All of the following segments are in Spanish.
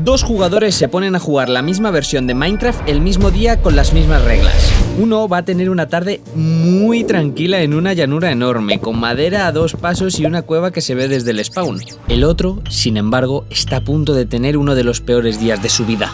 Dos jugadores se ponen a jugar la misma versión de Minecraft el mismo día con las mismas reglas. Uno va a tener una tarde muy tranquila en una llanura enorme, con madera a 2 pasos y una cueva que se ve desde el spawn. El otro, sin embargo, está a punto de tener uno de los peores días de su vida.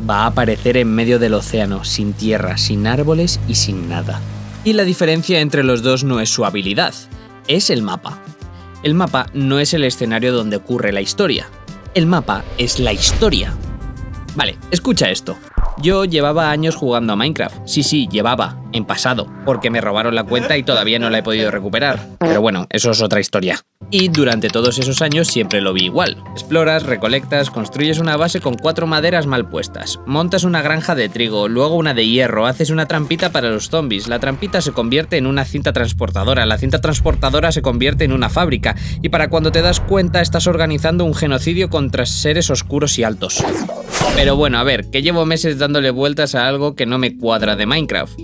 Va a aparecer en medio del océano, sin tierra, sin árboles y sin nada. Y la diferencia entre los dos no es su habilidad, es el mapa. El mapa no es el escenario donde ocurre la historia. El mapa es la historia. Vale, escucha esto. Yo llevaba años jugando a Minecraft. Sí, llevaba, en pasado, porque me robaron la cuenta y todavía no la he podido recuperar. Pero bueno, eso es otra historia. Y durante todos esos años siempre lo vi igual. Exploras, recolectas, construyes una base con 4 maderas mal puestas, montas una granja de trigo, luego una de hierro, haces una trampita para los zombies, la trampita se convierte en una cinta transportadora, la cinta transportadora se convierte en una fábrica, y para cuando te das cuenta estás organizando un genocidio contra seres oscuros y altos. Pero bueno, a ver, que llevo meses dándole vueltas a algo que no me cuadra de Minecraft.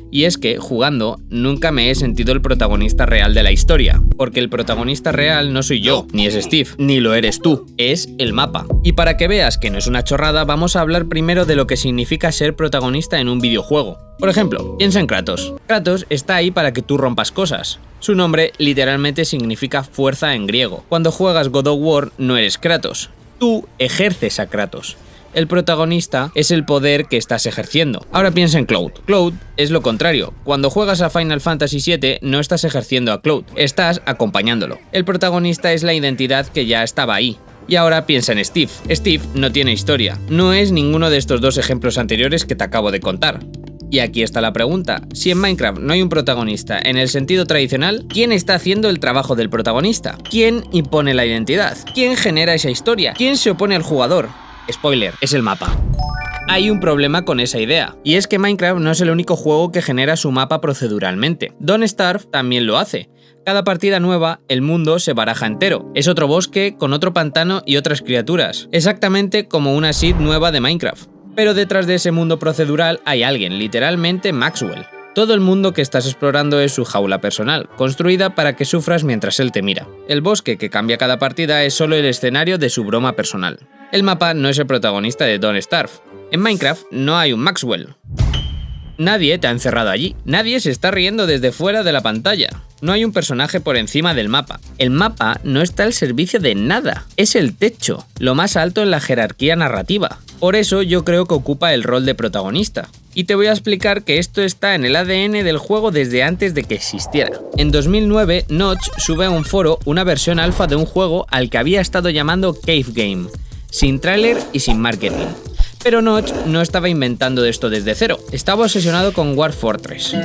Y es que, jugando, nunca me he sentido el protagonista real de la historia. Porque el protagonista real no soy yo, ni es Steve, ni lo eres tú, es el mapa. Y para que veas que no es una chorrada, vamos a hablar primero de lo que significa ser protagonista en un videojuego. Por ejemplo, piensa en Kratos. Kratos está ahí para que tú rompas cosas. Su nombre literalmente significa fuerza en griego. Cuando juegas God of War no eres Kratos, tú ejerces a Kratos. El protagonista es el poder que estás ejerciendo. Ahora piensa en Cloud. Cloud es lo contrario. Cuando juegas a Final Fantasy VII no estás ejerciendo a Cloud, estás acompañándolo. El protagonista es la identidad que ya estaba ahí. Y ahora piensa en Steve. Steve no tiene historia. No es ninguno de estos dos ejemplos anteriores que te acabo de contar. Y aquí está la pregunta. Si en Minecraft no hay un protagonista en el sentido tradicional, ¿quién está haciendo el trabajo del protagonista? ¿Quién impone la identidad? ¿Quién genera esa historia? ¿Quién se opone al jugador? Spoiler, es el mapa. Hay un problema con esa idea, y es que Minecraft no es el único juego que genera su mapa proceduralmente. Don't Starve también lo hace. Cada partida nueva, el mundo se baraja entero. Es otro bosque con otro pantano y otras criaturas. Exactamente como una seed nueva de Minecraft. Pero detrás de ese mundo procedural hay alguien, literalmente Maxwell. Todo el mundo que estás explorando es su jaula personal, construida para que sufras mientras él te mira. El bosque que cambia cada partida es solo el escenario de su broma personal. El mapa no es el protagonista de Don't Starve. En Minecraft no hay un Maxwell. Nadie te ha encerrado allí. Nadie se está riendo desde fuera de la pantalla. No hay un personaje por encima del mapa. El mapa no está al servicio de nada. Es el techo, lo más alto en la jerarquía narrativa. Por eso yo creo que ocupa el rol de protagonista. Y te voy a explicar que esto está en el ADN del juego desde antes de que existiera. En 2009, Notch sube a un foro una versión alfa de un juego al que había estado llamando Cave Game, sin tráiler y sin marketing. Pero Notch no estaba inventando esto desde cero, estaba obsesionado con Dwarf Fortress,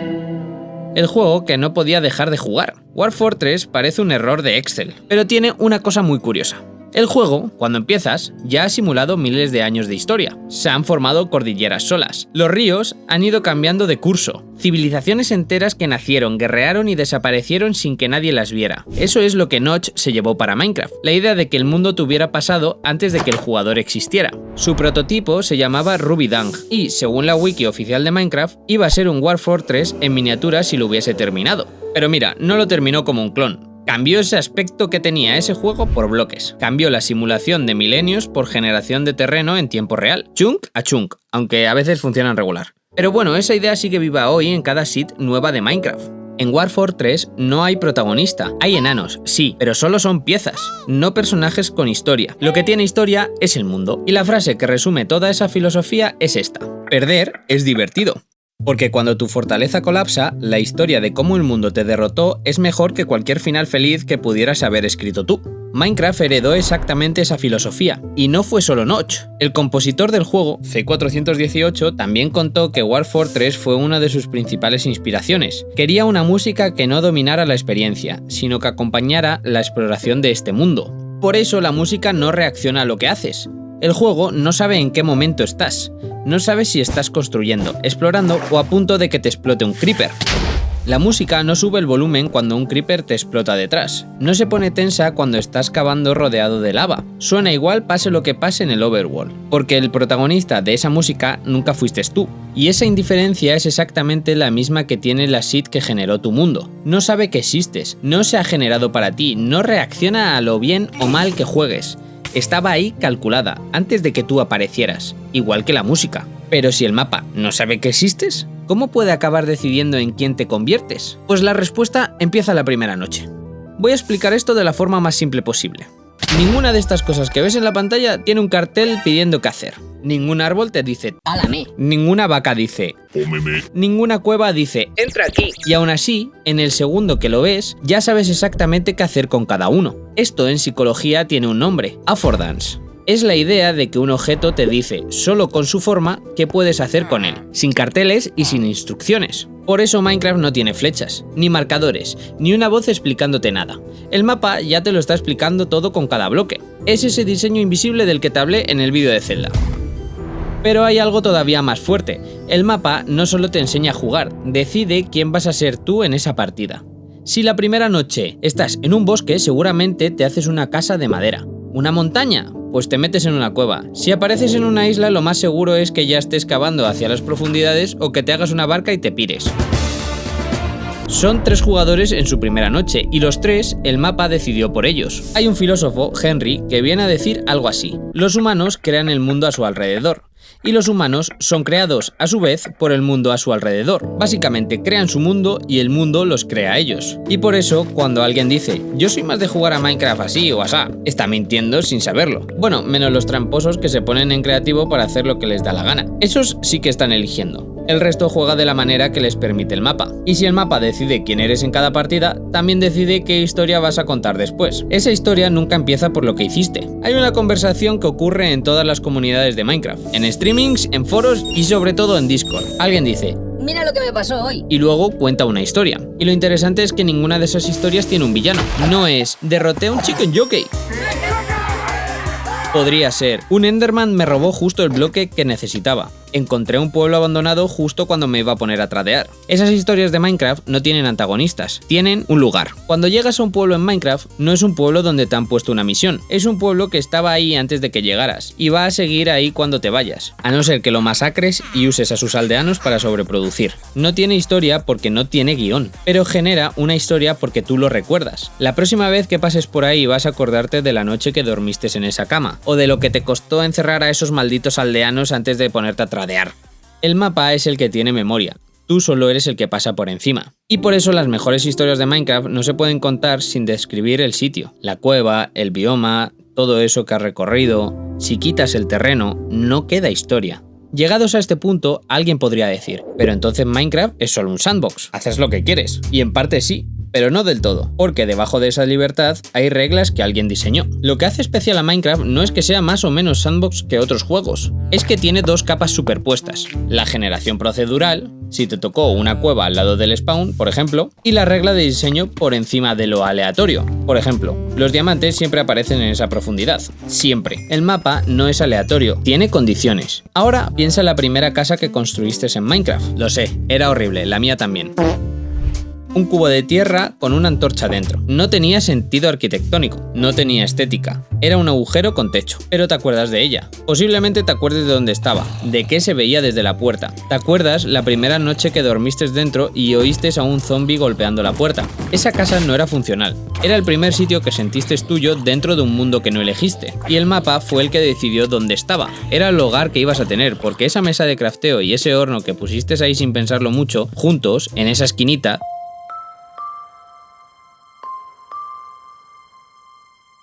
el juego que no podía dejar de jugar. Dwarf Fortress parece un error de Excel, pero tiene una cosa muy curiosa. El juego, cuando empiezas, ya ha simulado miles de años de historia. Se han formado cordilleras solas. Los ríos han ido cambiando de curso. Civilizaciones enteras que nacieron, guerrearon y desaparecieron sin que nadie las viera. Eso es lo que Notch se llevó para Minecraft. La idea de que el mundo tuviera pasado antes de que el jugador existiera. Su prototipo se llamaba RubyDung y, según la wiki oficial de Minecraft, iba a ser un Dwarf Fortress en miniatura si lo hubiese terminado. Pero mira, no lo terminó como un clon. Cambió ese aspecto que tenía ese juego por bloques. Cambió la simulación de milenios por generación de terreno en tiempo real. Chunk a chunk, aunque a veces funcionan regular. Pero bueno, esa idea sigue viva hoy en cada seed nueva de Minecraft. En Dwarf Fortress no hay protagonista. Hay enanos, sí, pero solo son piezas, no personajes con historia. Lo que tiene historia es el mundo. Y la frase que resume toda esa filosofía es esta: perder es divertido. Porque cuando tu fortaleza colapsa, la historia de cómo el mundo te derrotó es mejor que cualquier final feliz que pudieras haber escrito tú. Minecraft heredó exactamente esa filosofía, y no fue solo Notch. El compositor del juego, C418, también contó que Dwarf Fortress fue una de sus principales inspiraciones. Quería una música que no dominara la experiencia, sino que acompañara la exploración de este mundo. Por eso la música no reacciona a lo que haces. El juego no sabe en qué momento estás. No sabe si estás construyendo, explorando o a punto de que te explote un creeper. La música no sube el volumen cuando un creeper te explota detrás. No se pone tensa cuando estás cavando rodeado de lava. Suena igual pase lo que pase en el overworld, porque el protagonista de esa música nunca fuiste tú. Y esa indiferencia es exactamente la misma que tiene la seed que generó tu mundo. No sabe que existes, no se ha generado para ti, no reacciona a lo bien o mal que juegues. estaba ahí calculada antes de que tú aparecieras, igual que la música. Pero si el mapa no sabe que existes, ¿cómo puede acabar decidiendo en quién te conviertes? Pues la respuesta empieza la primera noche. Voy a explicar esto de la forma más simple posible. Ninguna de estas cosas que ves en la pantalla tiene un cartel pidiendo qué hacer. Ningún árbol te dice ¡álame! Ninguna vaca dice ¡cómeme! Ninguna cueva dice ¡entra aquí! Y aún así, en el segundo que lo ves, ya sabes exactamente qué hacer con cada uno. Esto en psicología tiene un nombre, affordance. Es la idea de que un objeto te dice, solo con su forma, qué puedes hacer con él, sin carteles y sin instrucciones. Por eso Minecraft no tiene flechas, ni marcadores, ni una voz explicándote nada. El mapa ya te lo está explicando todo con cada bloque. Es ese diseño invisible del que te hablé en el vídeo de Zelda. Pero hay algo todavía más fuerte. El mapa no solo te enseña a jugar, decide quién vas a ser tú en esa partida. Si la primera noche estás en un bosque, seguramente te haces una casa de madera. ¿Una montaña? Pues te metes en una cueva. Si apareces en una isla, lo más seguro es que ya estés cavando hacia las profundidades o que te hagas una barca y te pires. Son 3 jugadores en su primera noche y los 3 el mapa decidió por ellos. Hay un filósofo, Henry, que viene a decir algo así: los humanos crean el mundo a su alrededor. Y los humanos son creados, a su vez, por el mundo a su alrededor. Básicamente crean su mundo y el mundo los crea a ellos. Y por eso, cuando alguien dice, yo soy más de jugar a Minecraft así o asá, está mintiendo sin saberlo. Bueno, menos los tramposos que se ponen en creativo para hacer lo que les da la gana. Esos sí que están eligiendo. El resto juega de la manera que les permite el mapa. Y si el mapa decide quién eres en cada partida, también decide qué historia vas a contar después. Esa historia nunca empieza por lo que hiciste. Hay una conversación que ocurre en todas las comunidades de Minecraft, en streamings, en foros y sobre todo en Discord. Alguien dice, mira lo que me pasó hoy. Y luego cuenta una historia. Y lo interesante es que ninguna de esas historias tiene un villano. No es, derroté a un chicken jockey. Podría ser, un Enderman me robó justo el bloque que necesitaba. Encontré un pueblo abandonado justo cuando me iba a poner a tradear. Esas historias de Minecraft no tienen antagonistas, tienen un lugar. Cuando llegas a un pueblo en Minecraft, no es un pueblo donde te han puesto una misión, es un pueblo que estaba ahí antes de que llegaras, y va a seguir ahí cuando te vayas, a no ser que lo masacres y uses a sus aldeanos para sobreproducir. No tiene historia porque no tiene guión, pero genera una historia porque tú lo recuerdas. La próxima vez que pases por ahí vas a acordarte de la noche que dormiste en esa cama, o de lo que te costó encerrar a esos malditos aldeanos antes de ponerte a tradear. El mapa es el que tiene memoria, tú solo eres el que pasa por encima. Y por eso las mejores historias de Minecraft no se pueden contar sin describir el sitio, la cueva, el bioma, todo eso que has recorrido. Si quitas el terreno, no queda historia. Llegados a este punto, alguien podría decir, pero entonces Minecraft es solo un sandbox, haces lo que quieres. Y en parte sí, pero no del todo, porque debajo de esa libertad hay reglas que alguien diseñó. Lo que hace especial a Minecraft no es que sea más o menos sandbox que otros juegos, es que tiene 2 capas superpuestas, la generación procedural, si te tocó una cueva al lado del spawn, por ejemplo, y la regla de diseño por encima de lo aleatorio. Por ejemplo, los diamantes siempre aparecen en esa profundidad, siempre. El mapa no es aleatorio, tiene condiciones. Ahora piensa en la primera casa que construiste en Minecraft. Lo sé, era horrible, la mía también. Un cubo de tierra con una antorcha dentro. No tenía sentido arquitectónico, no tenía estética. Era un agujero con techo, pero te acuerdas de ella. Posiblemente te acuerdes de dónde estaba, de qué se veía desde la puerta. ¿Te acuerdas la primera noche que dormiste dentro y oíste a un zombie golpeando la puerta? Esa casa no era funcional. Era el primer sitio que sentiste tuyo dentro de un mundo que no elegiste. Y el mapa fue el que decidió dónde estaba. Era el hogar que ibas a tener, porque esa mesa de crafteo y ese horno que pusiste ahí sin pensarlo mucho, juntos, en esa esquinita,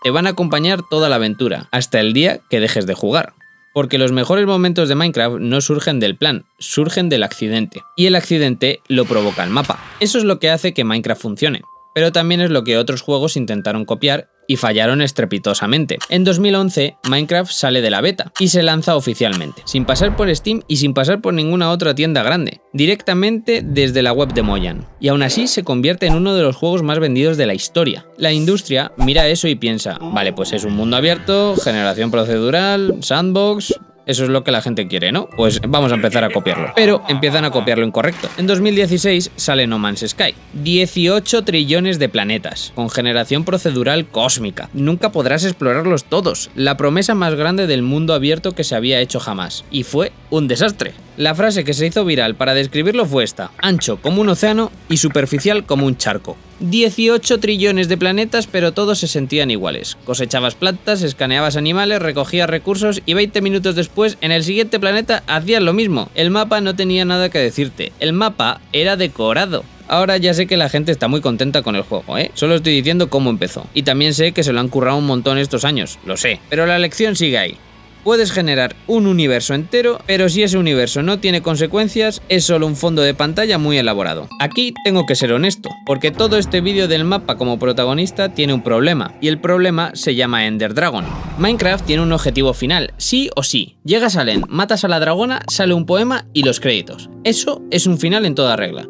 te van a acompañar toda la aventura, hasta el día que dejes de jugar. Porque los mejores momentos de Minecraft no surgen del plan, surgen del accidente. Y el accidente lo provoca el mapa. Eso es lo que hace que Minecraft funcione. Pero también es lo que otros juegos intentaron copiar y fallaron estrepitosamente. En 2011, Minecraft sale de la beta y se lanza oficialmente, sin pasar por Steam y sin pasar por ninguna otra tienda grande, directamente desde la web de Mojang. Y aún así se convierte en uno de los juegos más vendidos de la historia. La industria mira eso y piensa, vale, pues es un mundo abierto, generación procedural, sandbox. Eso es lo que la gente quiere, ¿no? Pues vamos a empezar a copiarlo. Pero empiezan a copiar lo incorrecto. En 2016 sale No Man's Sky. 18 trillones de planetas, con generación procedural cósmica. Nunca podrás explorarlos todos. La promesa más grande del mundo abierto que se había hecho jamás. Y fue un desastre. La frase que se hizo viral para describirlo fue esta: ancho como un océano y superficial como un charco. 18 trillones de planetas, pero todos se sentían iguales. Cosechabas plantas, escaneabas animales, recogías recursos y 20 minutos después, en el siguiente planeta, hacías lo mismo. El mapa no tenía nada que decirte. El mapa era decorado. Ahora ya sé que la gente está muy contenta con el juego, ¿eh? Solo estoy diciendo cómo empezó. Y también sé que se lo han currado un montón estos años, lo sé. Pero la lección sigue ahí. Puedes generar un universo entero, pero si ese universo no tiene consecuencias, es solo un fondo de pantalla muy elaborado. Aquí tengo que ser honesto, porque todo este vídeo del mapa como protagonista tiene un problema, y el problema se llama Ender Dragon. Minecraft tiene un objetivo final, sí o sí. Llegas a Len, matas a la dragona, sale un poema y los créditos. Eso es un final en toda regla.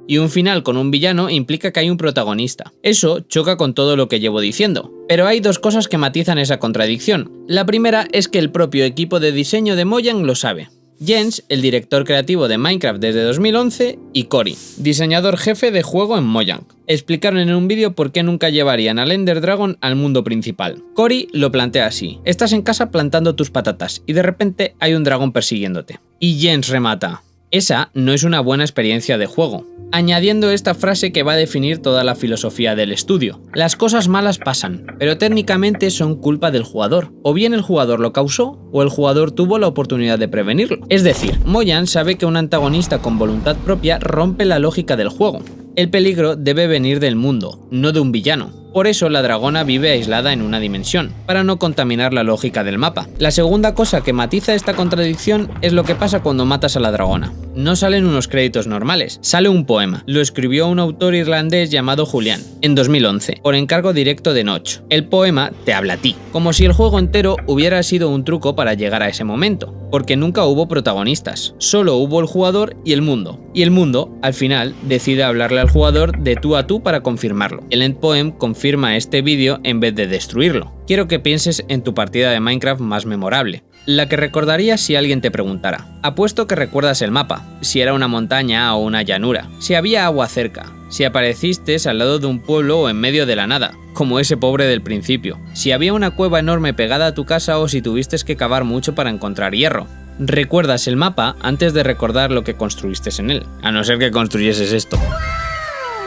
Y un final con un villano implica que hay un protagonista. Eso choca con todo lo que llevo diciendo. Pero hay dos cosas que matizan esa contradicción. La primera es que el propio equipo de diseño de Mojang lo sabe. Jens, el director creativo de Minecraft desde 2011, y Cory, diseñador jefe de juego en Mojang, explicaron en un vídeo por qué nunca llevarían al Ender Dragon al mundo principal. Cory lo plantea así: estás en casa plantando tus patatas y de repente hay un dragón persiguiéndote. Y Jens remata: esa no es una buena experiencia de juego, añadiendo esta frase que va a definir toda la filosofía del estudio. Las cosas malas pasan, pero técnicamente son culpa del jugador. O bien el jugador lo causó, o el jugador tuvo la oportunidad de prevenirlo. Es decir, Mojang sabe que un antagonista con voluntad propia rompe la lógica del juego. El peligro debe venir del mundo, no de un villano. Por eso la dragona vive aislada en una dimensión, para no contaminar la lógica del mapa. La segunda cosa que matiza esta contradicción es lo que pasa cuando matas a la dragona. No salen unos créditos normales, sale un poema. Lo escribió un autor irlandés llamado Julian, en 2011, por encargo directo de Notch. El poema te habla a ti, como si el juego entero hubiera sido un truco para llegar a ese momento, porque nunca hubo protagonistas, solo hubo el jugador y el mundo. Y el mundo, al final, decide hablarle al jugador de tú a tú para confirmarlo. El endpoem confirma este vídeo en vez de destruirlo. Quiero que pienses en tu partida de Minecraft más memorable, la que recordarías si alguien te preguntara. Apuesto que recuerdas el mapa, si era una montaña o una llanura, si había agua cerca, si apareciste al lado de un pueblo o en medio de la nada, como ese pobre del principio, si había una cueva enorme pegada a tu casa o si tuviste que cavar mucho para encontrar hierro. Recuerdas el mapa antes de recordar lo que construiste en él, a no ser que construyeses esto.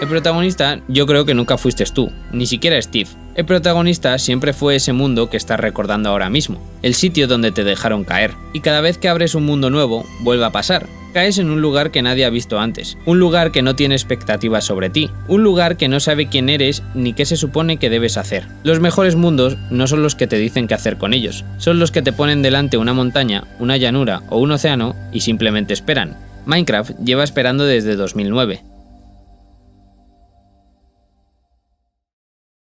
El protagonista yo creo que nunca fuiste tú, ni siquiera Steve. El protagonista siempre fue ese mundo que estás recordando ahora mismo, el sitio donde te dejaron caer. Y cada vez que abres un mundo nuevo, vuelve a pasar. Caes en un lugar que nadie ha visto antes, un lugar que no tiene expectativas sobre ti, un lugar que no sabe quién eres ni qué se supone que debes hacer. Los mejores mundos no son los que te dicen qué hacer con ellos, son los que te ponen delante una montaña, una llanura o un océano y simplemente esperan. Minecraft lleva esperando desde 2009.